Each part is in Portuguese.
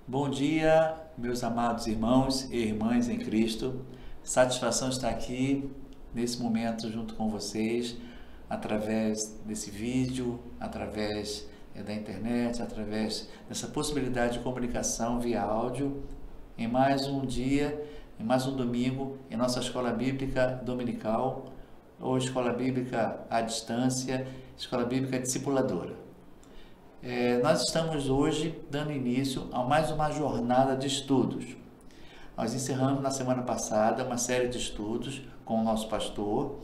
Bom dia, meus amados irmãos e irmãs em Cristo. Satisfação estar aqui nesse momento junto com vocês, através desse vídeo, através da internet, através dessa possibilidade de comunicação via áudio, em mais um dia, em mais um domingo, em nossa escola bíblica dominical, ou escola bíblica à distância, escola bíblica discipuladora. Nós estamos hoje dando início a mais uma jornada de estudos. Nós encerramos na semana passada uma série de estudos com o nosso pastor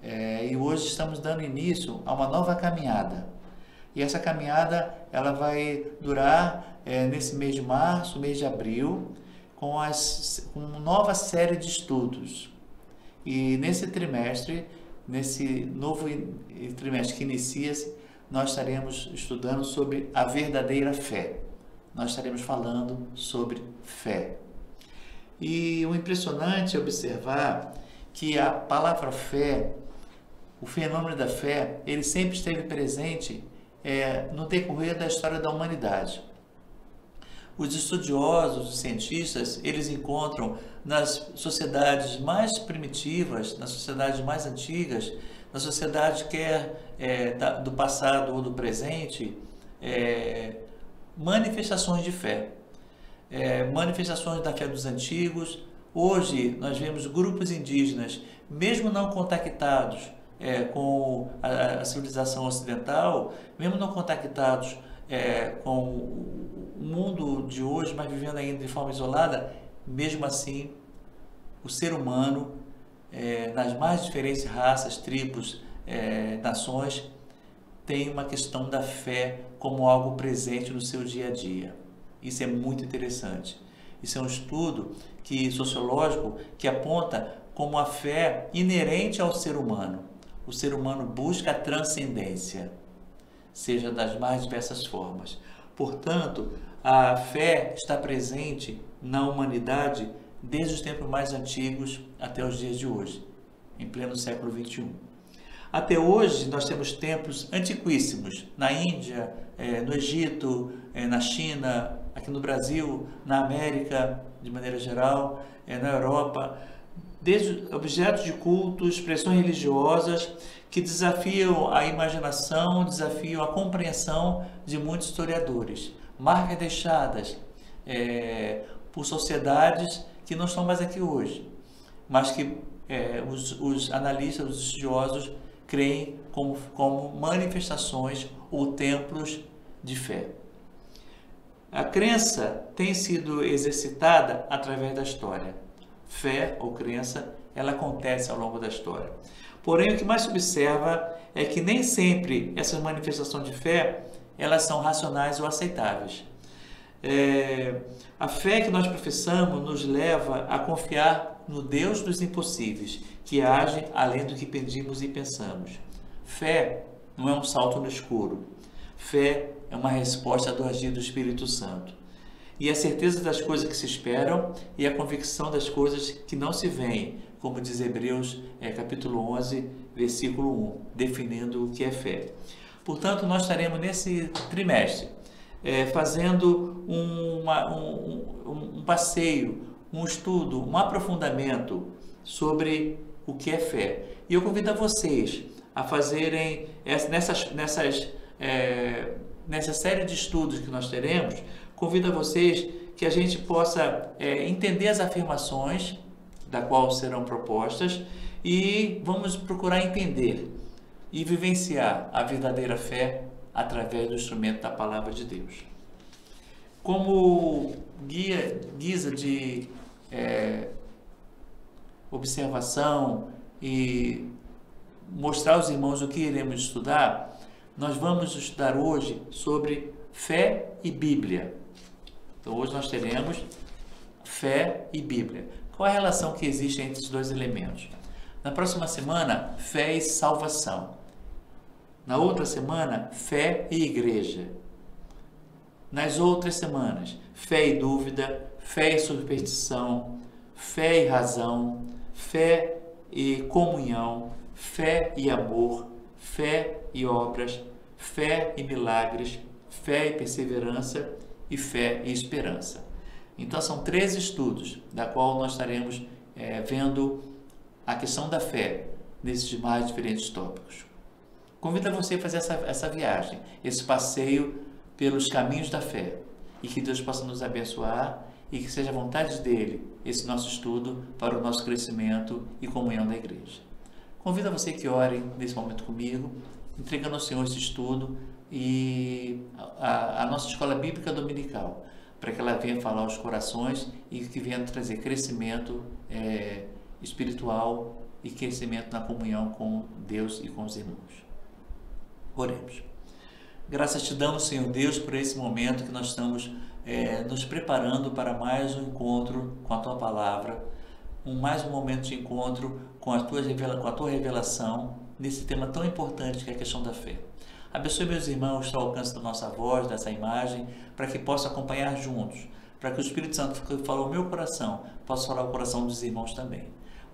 e hoje estamos dando início a uma nova caminhada. E essa caminhada ela vai durar nesse mês de março, mês de abril, com uma nova série de estudos. E nesse trimestre, nesse novo trimestre que inicia-se, nós estaremos estudando sobre a verdadeira fé. Nós estaremos falando sobre fé. E o impressionante é observar que a palavra fé, o fenômeno da fé, ele sempre esteve presente no decorrer da história da humanidade. Os estudiosos, os cientistas, eles encontram nas sociedades mais primitivas, nas sociedades mais antigas, na sociedade quer do passado ou do presente, manifestações de fé, manifestações da fé dos antigos. Hoje nós vemos grupos indígenas, mesmo não contactados com a civilização ocidental, mesmo não contactados com o mundo de hoje, mas vivendo ainda de forma isolada, mesmo assim o ser humano, nas mais diferentes raças, tribos, nações, tem uma questão da fé como algo presente no seu dia a dia. Isso é muito interessante. Isso é um estudo sociológico que aponta como a fé inerente ao ser humano. O ser humano busca a transcendência, seja das mais diversas formas. Portanto, a fé está presente na humanidade desde os tempos mais antigos até os dias de hoje, em pleno século XXI. Até hoje, nós temos templos antiquíssimos na Índia, no Egito, na China, aqui no Brasil, na América, de maneira geral, na Europa, desde objetos de culto, expressões religiosas que desafiam a imaginação, desafiam a compreensão de muitos historiadores. Marcas deixadas por sociedades que não estão mais aqui hoje, mas que os analistas, os estudiosos, creem como manifestações ou templos de fé. A crença tem sido exercitada através da história. Fé ou crença, ela acontece ao longo da história. Porém, o que mais se observa é que nem sempre essas manifestações de fé, elas são racionais ou aceitáveis. A fé que nós professamos nos leva a confiar no Deus dos impossíveis, que age além do que pedimos e pensamos. Fé não é um salto no escuro. Fé é uma resposta do agir do Espírito Santo. E a certeza das coisas que se esperam e a convicção das coisas que não se veem, como diz Hebreus capítulo 11, versículo 1, definindo o que é fé. Portanto, nós estaremos nesse trimestre fazendo um passeio, um estudo, um aprofundamento sobre o que é fé. E eu convido a vocês a fazerem nessa série de estudos que nós teremos, convido a vocês que a gente possa entender as afirmações da qual serão propostas e vamos procurar entender e vivenciar a verdadeira fé através do instrumento da Palavra de Deus. Como guisa de observação e mostrar aos irmãos o que iremos estudar, nós vamos estudar hoje sobre fé e Bíblia. Então hoje nós teremos fé e Bíblia. Qual é a relação que existe entre esses dois elementos? Na próxima semana, fé e salvação. Na outra semana, fé e igreja. Nas outras semanas, fé e dúvida, fé e superstição, fé e razão, fé e comunhão, fé e amor, fé e obras, fé e milagres, fé e perseverança e fé e esperança. Então são 3 estudos, da qual nós estaremos vendo a questão da fé nesses mais diferentes tópicos. Convido a você a fazer essa viagem, esse passeio pelos caminhos da fé, e que Deus possa nos abençoar e que seja a vontade dele esse nosso estudo para o nosso crescimento e comunhão da igreja. Convido a você que ore nesse momento comigo, entregando ao Senhor esse estudo e a nossa escola bíblica dominical, para que ela venha falar aos corações e que venha trazer crescimento espiritual e crescimento na comunhão com Deus e com os irmãos. Oremos. Graças te damos, Senhor Deus, por esse momento que nós estamos nos preparando para mais um encontro com a Tua Palavra, mais um momento de encontro com a Tua revelação nesse tema tão importante que é a questão da fé. Abençoe meus irmãos ao alcance da nossa voz, dessa imagem, para que possa acompanhar juntos, para que o Espírito Santo que falou ao meu coração possa falar ao coração dos irmãos também.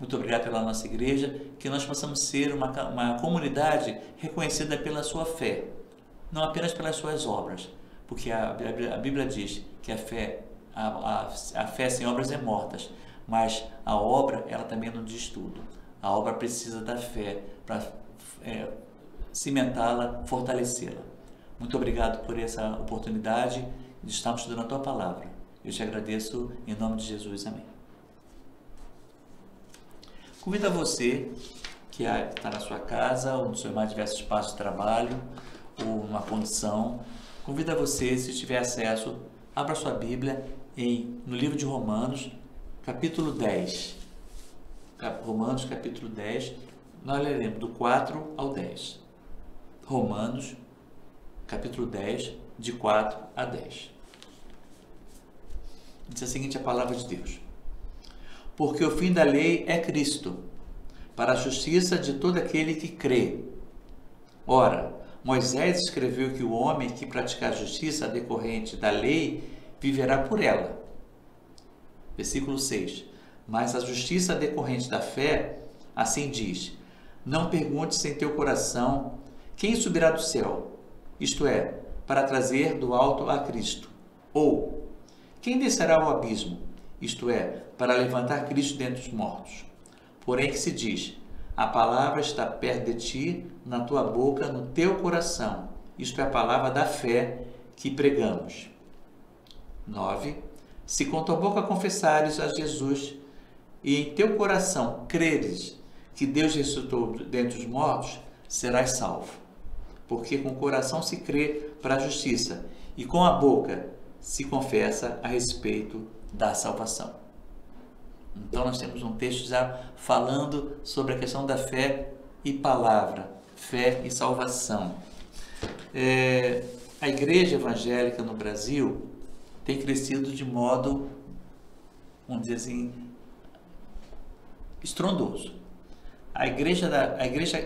Muito obrigado pela nossa igreja, que nós possamos ser uma comunidade reconhecida pela sua fé, não apenas pelas suas obras, porque a Bíblia diz que a fé sem obras é morta, mas a obra, ela também não diz tudo. A obra precisa da fé para cimentá-la, fortalecê-la. Muito obrigado por essa oportunidade de estarmos estudando a Tua Palavra. Eu te agradeço em nome de Jesus. Amém. Convido a você que está na sua casa ou no seu mais diversos espaços de trabalho ou numa condição, convido a você, se tiver acesso, abra sua Bíblia no livro de Romanos, capítulo 10. Romanos, capítulo 10, nós leremos do 4 ao 10. Romanos, capítulo 10, de 4 a 10. Diz a seguinte a palavra de Deus: porque o fim da lei é Cristo, para a justiça de todo aquele que crê. Ora, Moisés escreveu que o homem que praticar a justiça decorrente da lei viverá por ela. Versículo 6. Mas a justiça decorrente da fé, assim diz: não perguntes em teu coração quem subirá do céu, isto é, para trazer do alto a Cristo, ou quem descerá ao abismo, isto é, para levantar Cristo dentre os mortos. Porém que se diz: a palavra está perto de ti, na tua boca, no teu coração. Isto é a palavra da fé que pregamos. 9. Se com tua boca confessares a Jesus e em teu coração creres que Deus ressuscitou dentre os mortos, serás salvo. Porque com o coração se crê para a justiça e com a boca se confessa a respeito da salvação. Então nós temos um texto já falando sobre a questão da fé e palavra, fé e salvação. A igreja evangélica no Brasil tem crescido de modo, vamos dizer assim, estrondoso. A igreja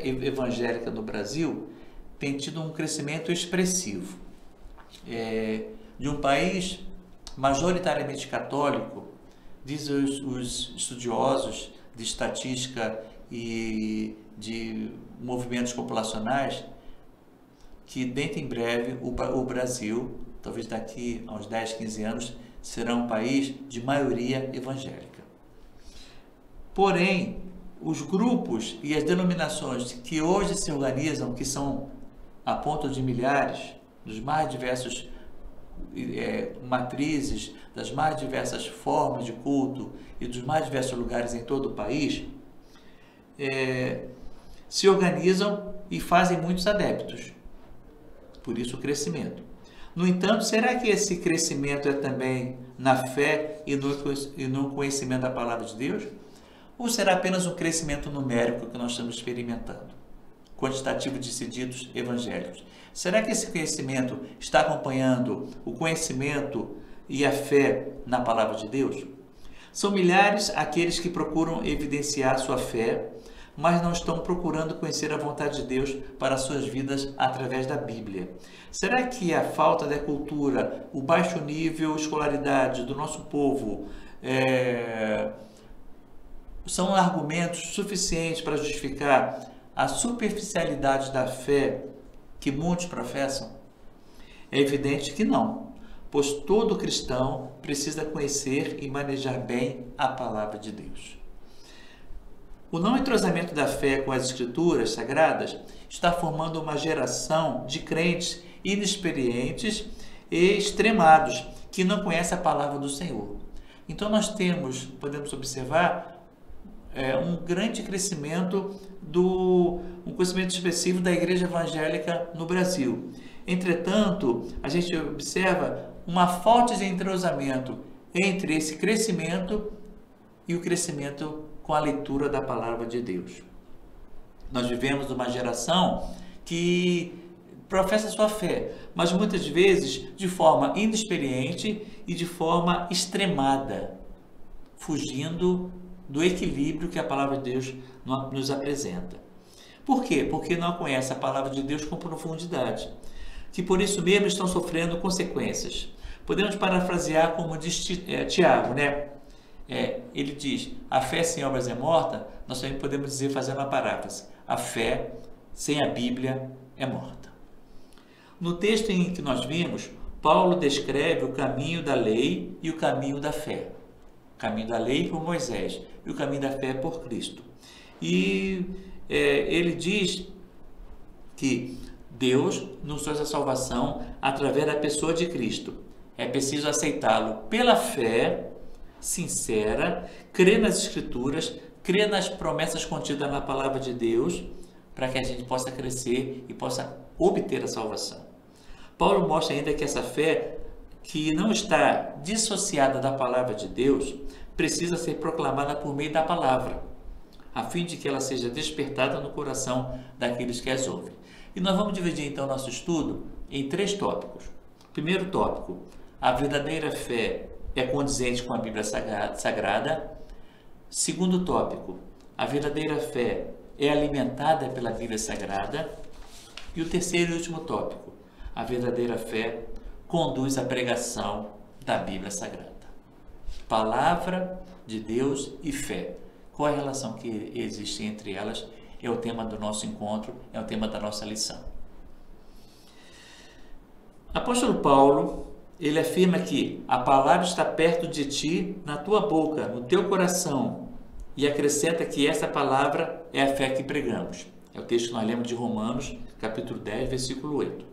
evangélica no Brasil tem tido um crescimento expressivo. De um país majoritariamente católico, dizem os estudiosos de estatística e de movimentos populacionais, que dentro em breve o Brasil, talvez daqui a uns 10, 15 anos, será um país de maioria evangélica. Porém, os grupos e as denominações que hoje se organizam, que são a ponto de milhares, dos mais diversos matrizes, das mais diversas formas de culto e dos mais diversos lugares em todo o país, se organizam e fazem muitos adeptos. Por isso o crescimento. No entanto, será que esse crescimento é também na fé e no conhecimento da palavra de Deus? Ou será apenas um crescimento numérico que nós estamos experimentando? Quantitativo de ditos evangélicos. Será que esse conhecimento está acompanhando o conhecimento e a fé na palavra de Deus? São milhares aqueles que procuram evidenciar sua fé, mas não estão procurando conhecer a vontade de Deus para suas vidas através da Bíblia. Será que a falta da cultura, o baixo nível de escolaridade do nosso povo são argumentos suficientes para justificar a superficialidade da fé que muitos professam? É evidente que não. pois todo cristão precisa conhecer e manejar bem a palavra de Deus. O não entrosamento da fé com as Escrituras Sagradas está formando uma geração de crentes inexperientes e extremados que não conhecem a palavra do Senhor. Então podemos observar um grande crescimento um conhecimento específico da igreja evangélica no Brasil. Entretanto, a gente observa uma falta de entrosamento entre esse crescimento e o crescimento com a leitura da palavra de Deus. Nós vivemos uma geração que professa sua fé, mas muitas vezes de forma inexperiente e de forma extremada, fugindo do equilíbrio que a palavra de Deus nos apresenta. Por quê? Porque não conhece a palavra de Deus com profundidade, que por isso mesmo estão sofrendo consequências. Podemos parafrasear como diz Tiago, né? Ele diz, a fé sem obras é morta. Nós também podemos dizer, fazendo uma paráfrase, a fé sem a Bíblia é morta. No texto em que nós vimos, Paulo descreve o caminho da lei e o caminho da fé. O caminho da lei por Moisés e o caminho da fé por Cristo. E ele diz que Deus nos trouxe a salvação através da pessoa de Cristo. É preciso aceitá-lo pela fé sincera, crer nas Escrituras, crer nas promessas contidas na palavra de Deus, para que a gente possa crescer e possa obter a salvação. Paulo mostra ainda que essa fé, que não está dissociada da palavra de Deus, precisa ser proclamada por meio da palavra, a fim de que ela seja despertada no coração daqueles que as ouvem. E nós vamos dividir então nosso estudo em 3 tópicos. Primeiro tópico, a verdadeira fé é condizente com a Bíblia Sagrada. Segundo tópico, a verdadeira fé é alimentada pela Bíblia Sagrada. E o terceiro e último tópico, a verdadeira fé conduz à pregação da Bíblia Sagrada. Palavra de Deus e fé. Qual é a relação que existe entre elas? É o tema do nosso encontro, é o tema da nossa lição. Apóstolo Paulo, ele afirma que a palavra está perto de ti, na tua boca, no teu coração, e acrescenta que essa palavra é a fé que pregamos. É o texto que nós lemos de Romanos, capítulo 10, versículo 8.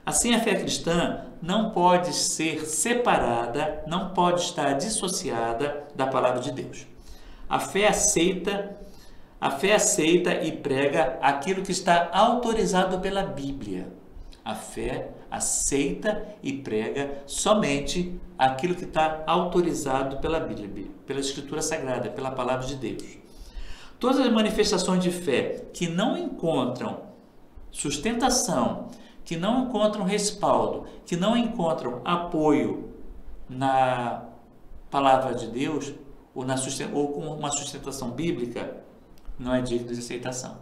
Assim, a fé cristã não pode ser separada, não pode estar dissociada da palavra de Deus. A fé aceita e prega aquilo que está autorizado pela Bíblia. A fé aceita e prega somente aquilo que está autorizado pela Bíblia, pela Escritura Sagrada, pela Palavra de Deus. Todas as manifestações de fé que não encontram sustentação, que não encontram respaldo, que não encontram apoio na Palavra de Deus ou com uma sustentação bíblica, não é digno de aceitação.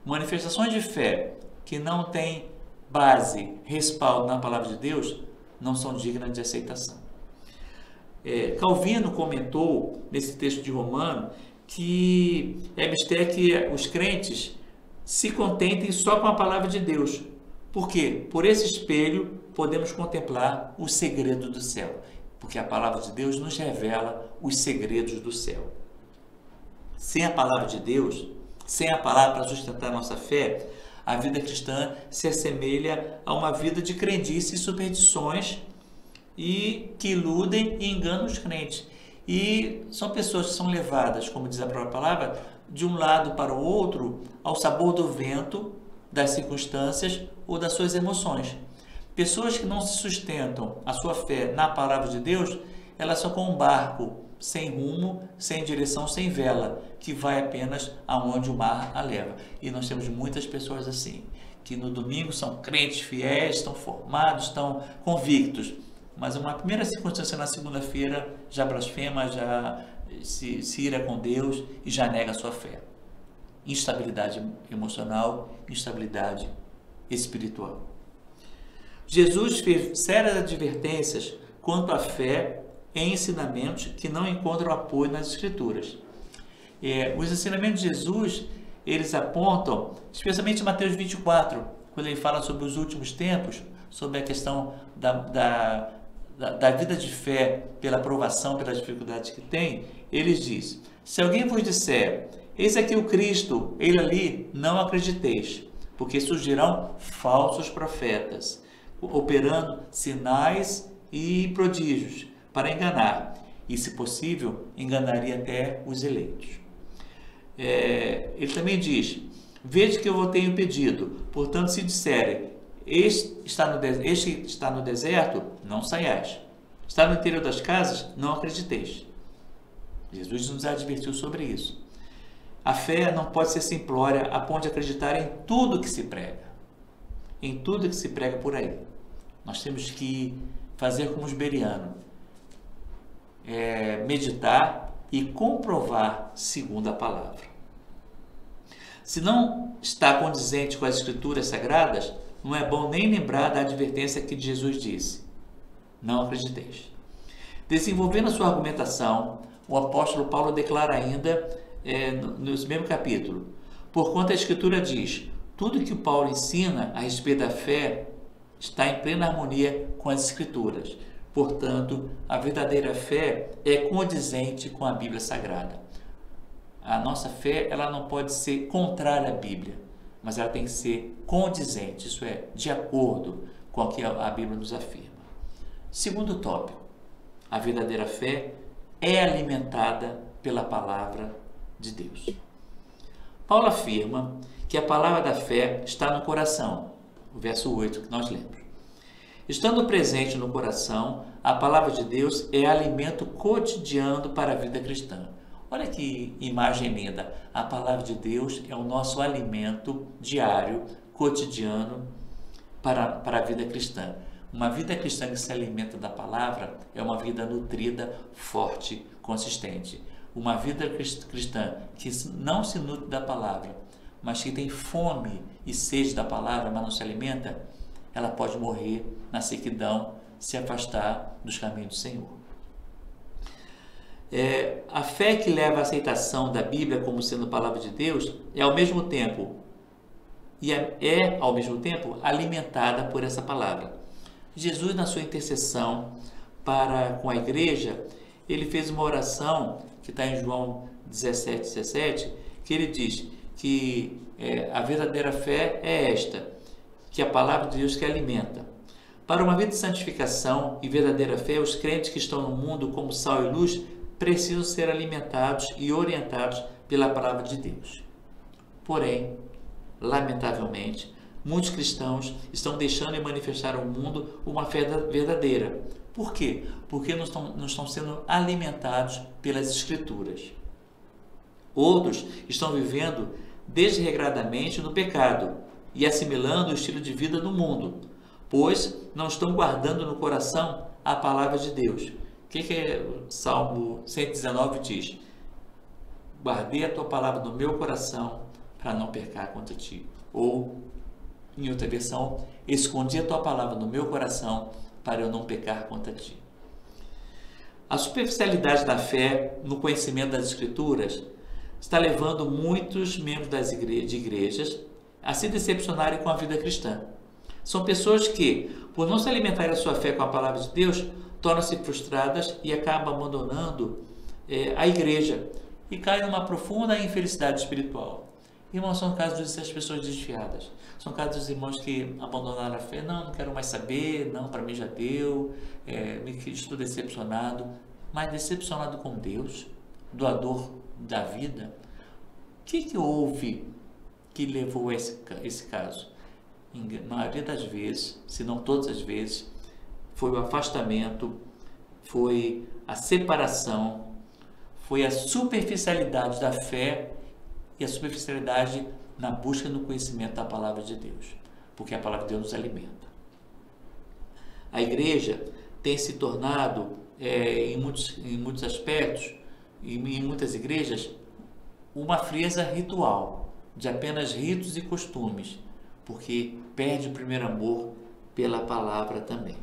Manifestações de fé que não têm base, respaldo na palavra de Deus, não são dignas de aceitação. Calvino comentou nesse texto de Romano que é mistério que os crentes se contentem só com a palavra de Deus. Por quê? Por esse espelho podemos contemplar o segredo do céu, porque a palavra de Deus nos revela os segredos do céu. Sem a palavra de Deus, sem a palavra para sustentar nossa fé, a vida cristã se assemelha a uma vida de crendice e superstições e que iludem e enganam os crentes. E são pessoas que são levadas, como diz a própria palavra, de um lado para o outro, ao sabor do vento, das circunstâncias ou das suas emoções. Pessoas que não se sustentam a sua fé na palavra de Deus, elas são como um barco sem rumo, sem direção, sem vela, que vai apenas aonde o mar a leva. E nós temos muitas pessoas assim, que no domingo são crentes fiéis, estão formados, estão convictos, mas uma primeira circunstância na segunda-feira já blasfema, já se ira com Deus e já nega a sua fé. Instabilidade emocional, instabilidade espiritual. Jesus fez sérias advertências quanto à fé em ensinamentos que não encontram apoio nas Escrituras. Os ensinamentos de Jesus, eles apontam, especialmente em Mateus 24, quando ele fala sobre os últimos tempos, sobre a questão da vida de fé, pela provação, pelas dificuldades que tem, ele diz: se alguém vos disser, eis aqui o Cristo, ele ali, não acrediteis, porque surgirão falsos profetas, operando sinais e prodígios para enganar, e se possível, enganaria até os eleitos. Ele também diz: vede que eu vos tenho pedido, portanto se disserem, este está no deserto, não saiais. Está no interior das casas, não acrediteis. Jesus nos advertiu sobre isso. A fé não pode ser simplória a ponto de acreditar em tudo que se prega. Em tudo que se prega por aí. Nós temos que fazer como os bereanos. Meditar e comprovar segundo a palavra. Se não está condizente com as Escrituras Sagradas, não é bom nem lembrar da advertência que Jesus disse: não acrediteis. Desenvolvendo a sua argumentação, o apóstolo Paulo declara ainda, no mesmo capítulo: porquanto a Escritura diz, tudo que o Paulo ensina a respeito da fé está em plena harmonia com as Escrituras. Portanto, a verdadeira fé é condizente com a Bíblia Sagrada. A nossa fé, ela não pode ser contrária à Bíblia, mas ela tem que ser condizente, isso é, de acordo com o que a Bíblia nos afirma. Segundo tópico, a verdadeira fé é alimentada pela palavra de Deus. Paulo afirma que a palavra da fé está no coração, o verso 8 que nós lemos. Estando presente no coração, a palavra de Deus é alimento cotidiano para a vida cristã. Olha que imagem linda! A palavra de Deus é o nosso alimento diário, cotidiano para a vida cristã. Uma vida cristã que se alimenta da palavra é uma vida nutrida, forte, consistente. Uma vida cristã que não se nutre da palavra, mas que tem fome e sede da palavra, mas não se alimenta, ela pode morrer na sequidão, se afastar dos caminhos do Senhor. A fé que leva à aceitação da Bíblia como sendo a palavra de Deus é ao mesmo tempo alimentada por essa palavra. Jesus, na sua intercessão com a igreja, ele fez uma oração que está em João 17, que ele diz que a verdadeira fé é esta, que a palavra de Deus que alimenta. Para uma vida de santificação e verdadeira fé, os crentes que estão no mundo como sal e luz precisam ser alimentados e orientados pela palavra de Deus. Porém, lamentavelmente, muitos cristãos estão deixando de manifestar ao mundo uma fé verdadeira. Por quê? Porque não estão sendo alimentados pelas Escrituras. Outros estão vivendo desregradamente no pecado e assimilando o estilo de vida do mundo, pois não estão guardando no coração a palavra de Deus. O que o Salmo 119 diz? Guardei a tua palavra no meu coração para não pecar contra ti. Ou, em outra versão, escondi a tua palavra no meu coração para eu não pecar contra ti. A superficialidade da fé no conhecimento das Escrituras está levando muitos membros de igrejas a se decepcionarem com a vida cristã. São pessoas que, por não se alimentarem a sua fé com a palavra de Deus, tornam-se frustradas e acabam abandonando a igreja e caem numa profunda infelicidade espiritual. Irmãos, são casos das pessoas desviadas. São casos dos irmãos que abandonaram a fé. Não quero mais saber, não, para mim já deu, estou decepcionado. Mas decepcionado com Deus, doador da vida, o que houve que levou a esse caso? Na maioria das vezes, se não todas as vezes, foi o afastamento, foi a separação, foi a superficialidade da fé e a superficialidade na busca no conhecimento da palavra de Deus, porque a palavra de Deus nos alimenta. A igreja tem se tornado, em muitos aspectos, em muitas igrejas, uma frieza ritual, de apenas ritos e costumes, porque perde o primeiro amor pela palavra também.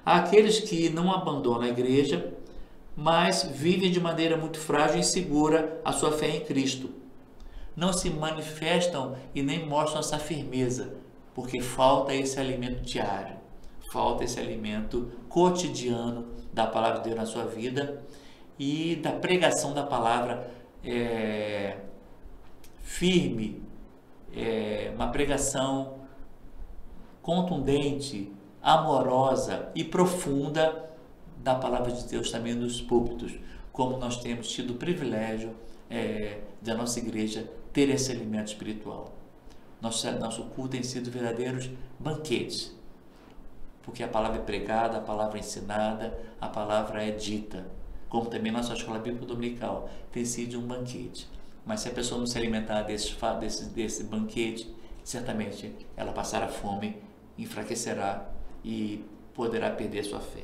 Há aqueles que não abandonam a igreja, mas vivem de maneira muito frágil e insegura a sua fé em Cristo. Não se manifestam e nem mostram essa firmeza, porque falta esse alimento diário, falta esse alimento cotidiano da palavra de Deus na sua vida e da pregação da palavra firme, uma pregação contundente, amorosa e profunda da palavra de Deus também nos púlpitos, como nós temos tido o privilégio da nossa igreja ter esse alimento espiritual. Nosso culto tem sido verdadeiros banquetes, porque a palavra é pregada, a palavra é ensinada, a palavra é dita, como também nossa escola bíblica dominical tem sido um banquete. Mas se a pessoa não se alimentar desse banquete, certamente ela passará fome, enfraquecerá e poderá perder sua fé.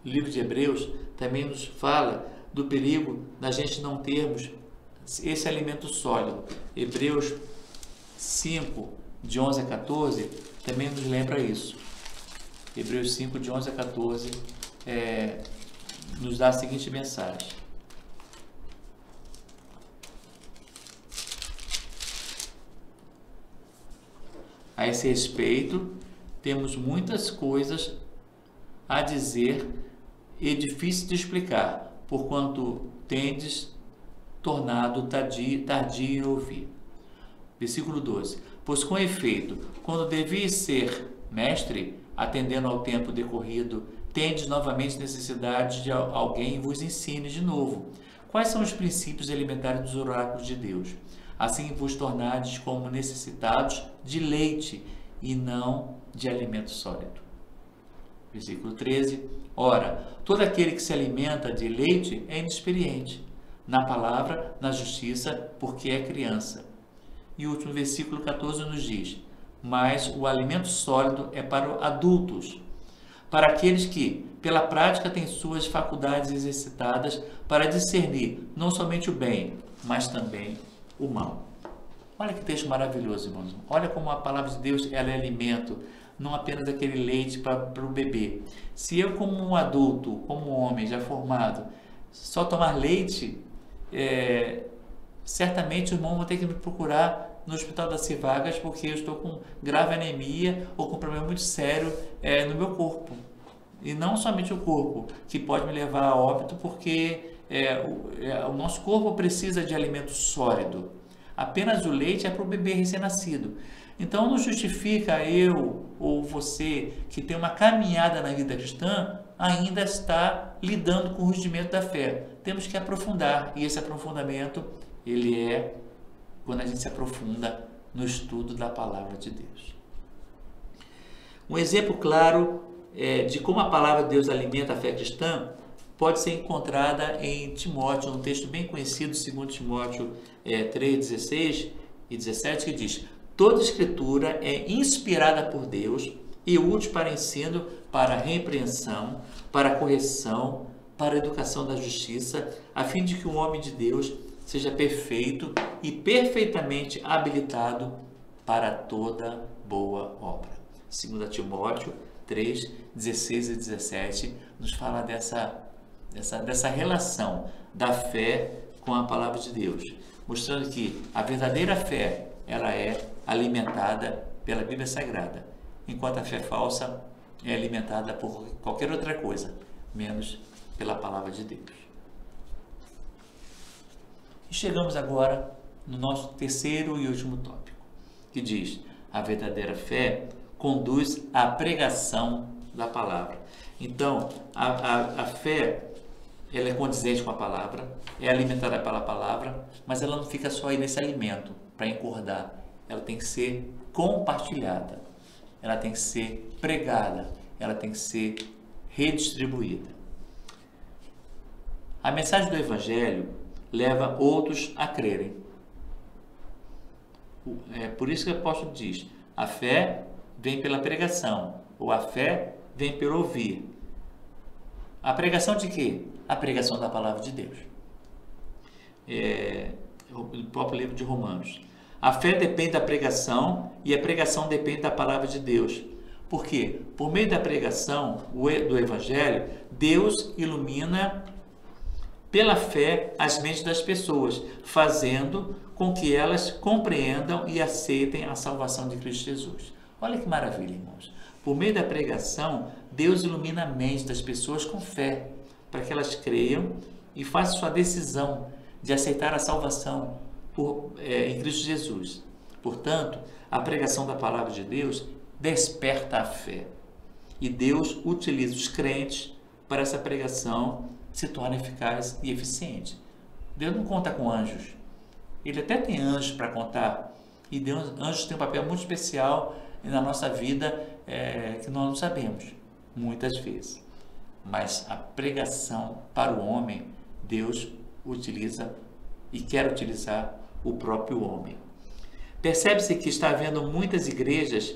O livro de Hebreus também nos fala do perigo da gente não termos esse alimento sólido. Hebreus 5, de 11 a 14, também nos lembra isso. Hebreus 5, de 11 a 14, nos dá a seguinte mensagem. A esse respeito, temos muitas coisas a dizer e difícil de explicar, porquanto tendes tornado tardio em ouvir. Versículo 12. Pois com efeito, quando devias ser mestre, atendendo ao tempo decorrido, tendes novamente necessidade de alguém vos ensine de novo quais são os princípios elementares dos oráculos de Deus. Assim vos tornardes como necessitados de leite e não de alimento sólido. Versículo 13. Ora, todo aquele que se alimenta de leite é inexperiente na palavra, na justiça, porque é criança. E o último versículo 14 nos diz: mas o alimento sólido é para adultos, para aqueles que, pela prática, têm suas faculdades exercitadas para discernir não somente o bem, mas também o mal. Olha que texto maravilhoso, irmãos. Olha como a palavra de Deus ela é alimento, não apenas aquele leite para o bebê. Se eu, como um adulto, como um homem já formado, só tomar leite, certamente o irmão vai ter que me procurar no Hospital das Civagas porque eu estou com grave anemia ou com um problema muito sério no meu corpo. E não somente o corpo, que pode me levar a óbito, porque o nosso corpo precisa de alimento sólido. Apenas o leite é para o bebê recém-nascido. Então não justifica eu ou você que tem uma caminhada na vida cristã ainda estar lidando com o rudimento da fé. Temos que aprofundar, e esse aprofundamento ele é quando a gente se aprofunda no estudo da palavra de Deus. Um exemplo claro de como a palavra de Deus alimenta a fé cristã pode ser encontrada em Timóteo, um texto bem conhecido, 2 Timóteo 3, 16 e 17, que diz: toda escritura é inspirada por Deus e útil para ensino, para repreensão, para correção, para educação da justiça, a fim de que o homem de Deus seja perfeito e perfeitamente habilitado para toda boa obra. 2 Timóteo 3, 16 e 17 nos fala dessa relação da fé com a palavra de Deus, mostrando que a verdadeira fé ela é alimentada pela Bíblia Sagrada, enquanto a fé falsa é alimentada por qualquer outra coisa, menos pela palavra de Deus. E chegamos agora no nosso terceiro e último tópico, que diz: a verdadeira fé conduz à pregação da palavra. Então, a fé ela é condizente com a palavra, é alimentada pela palavra, mas ela não fica só aí nesse alimento para engordar. Ela tem que ser compartilhada, ela tem que ser pregada, ela tem que ser redistribuída. A mensagem do Evangelho leva outros a crerem. É por isso que o apóstolo diz: a fé vem pela pregação, ou a fé vem pelo ouvir. A pregação de quê? A pregação da palavra de Deus. O próprio livro de Romanos. A fé depende da pregação e a pregação depende da palavra de Deus. Por quê? Por meio da pregação do Evangelho, Deus ilumina pela fé as mentes das pessoas, fazendo com que elas compreendam e aceitem a salvação de Cristo Jesus. Olha que maravilha, irmãos. Por meio da pregação, Deus ilumina a mente das pessoas com fé, para que elas creiam e façam sua decisão de aceitar a salvação em Cristo Jesus. Portanto, a pregação da palavra de Deus desperta a fé. E Deus utiliza os crentes para essa pregação se tornar eficaz e eficiente. Deus não conta com anjos. Ele até tem anjos para contar. E anjos têm um papel muito especial na nossa vida que nós não sabemos, muitas vezes. Mas a pregação para o homem, Deus utiliza e quer utilizar o próprio homem. Percebe-se que está havendo em muitas igrejas,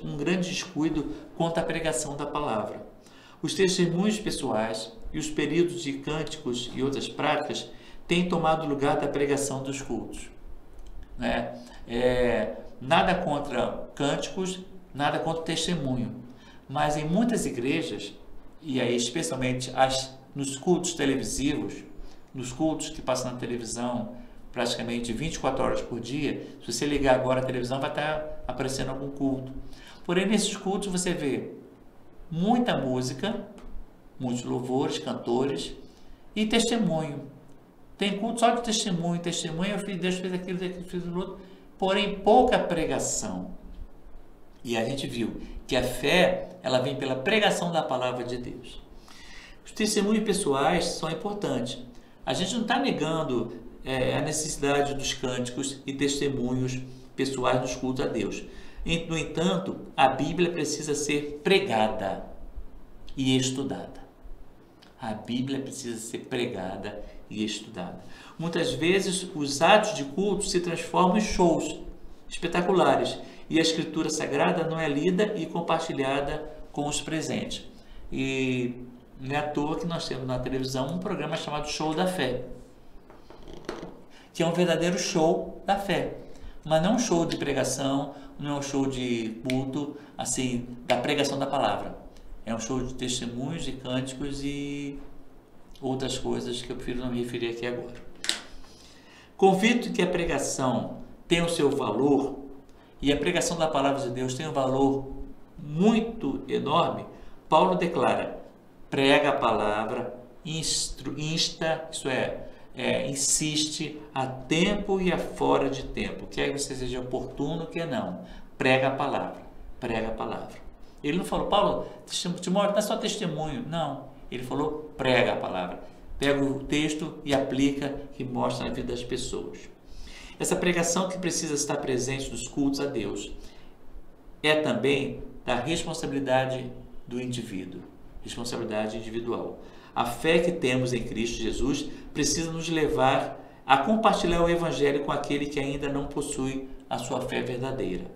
um grande descuido quanto à pregação da palavra. Os testemunhos pessoais e os períodos de cânticos e outras práticas têm tomado lugar da pregação dos cultos. Nada contra cânticos, nada contra testemunho, mas em muitas igrejas, e aí especialmente nos cultos televisivos, nos cultos que passam na televisão praticamente 24 horas por dia, se você ligar agora a televisão vai estar aparecendo algum culto. Porém, nesses cultos você vê muita música, muitos louvores, cantores e testemunho. Tem culto só de testemunho, Deus fez aquilo, fez aquilo outro, porém pouca pregação. E a gente viu que a fé, ela vem pela pregação da palavra de Deus. Os testemunhos pessoais são importantes. A gente não está negando a necessidade dos cânticos e testemunhos pessoais nos cultos a Deus. No entanto, a Bíblia precisa ser pregada e estudada. A Bíblia precisa ser pregada e estudada. Muitas vezes, os atos de culto se transformam em shows espetaculares e a Escritura Sagrada não é lida e compartilhada com os presentes. E não é à toa que nós temos na televisão um programa chamado Show da Fé, que é um verdadeiro show da fé, mas não um show de pregação, não é um show de culto, assim, da pregação da palavra. É um show de testemunhos, de cânticos e outras coisas que eu prefiro não me referir aqui agora. Convicto que a pregação tem o seu valor, e a pregação da palavra de Deus tem um valor muito enorme, Paulo declara: prega a palavra, insta, isso é, insiste a tempo e a fora de tempo, quer que você seja oportuno, quer não, prega a palavra, prega a palavra. Ele não falou, Paulo, Timóteo, não é só testemunho, não, ele falou, prega a palavra, pega o texto e aplica e mostra na vida das pessoas. Essa pregação que precisa estar presente nos cultos a Deus é também da responsabilidade do indivíduo, responsabilidade individual. A fé que temos em Cristo Jesus precisa nos levar a compartilhar o Evangelho com aquele que ainda não possui a sua fé verdadeira,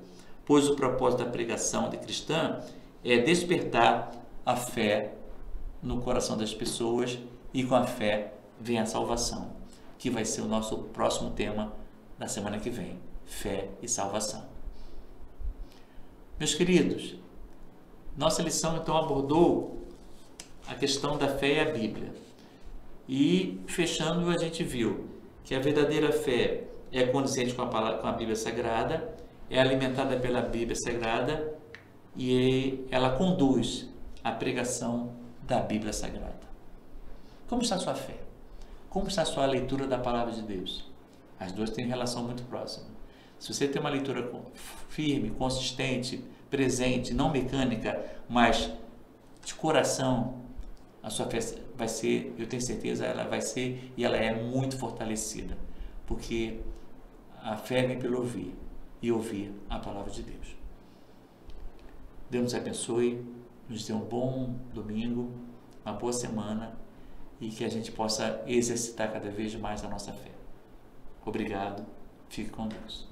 pois o propósito da pregação de cristã é despertar a fé no coração das pessoas e com a fé vem a salvação, que vai ser o nosso próximo tema da semana que vem, fé e salvação. Meus queridos, nossa lição então abordou a questão da fé e a Bíblia. E fechando, a gente viu que a verdadeira fé é condizente com a Bíblia Sagrada, é alimentada pela Bíblia Sagrada e ela conduz a pregação da Bíblia Sagrada. Como está a sua fé? Como está a sua leitura da Palavra de Deus? As duas têm relação muito próxima. Se você tem uma leitura firme, consistente, presente, não mecânica, mas de coração, a sua fé vai ser, eu tenho certeza, ela vai ser e ela é muito fortalecida, porque a fé vem pelo ouvir e ouvir a Palavra de Deus. Deus nos abençoe, nos dê um bom domingo, uma boa semana e que a gente possa exercitar cada vez mais a nossa fé. Obrigado, fique com Deus.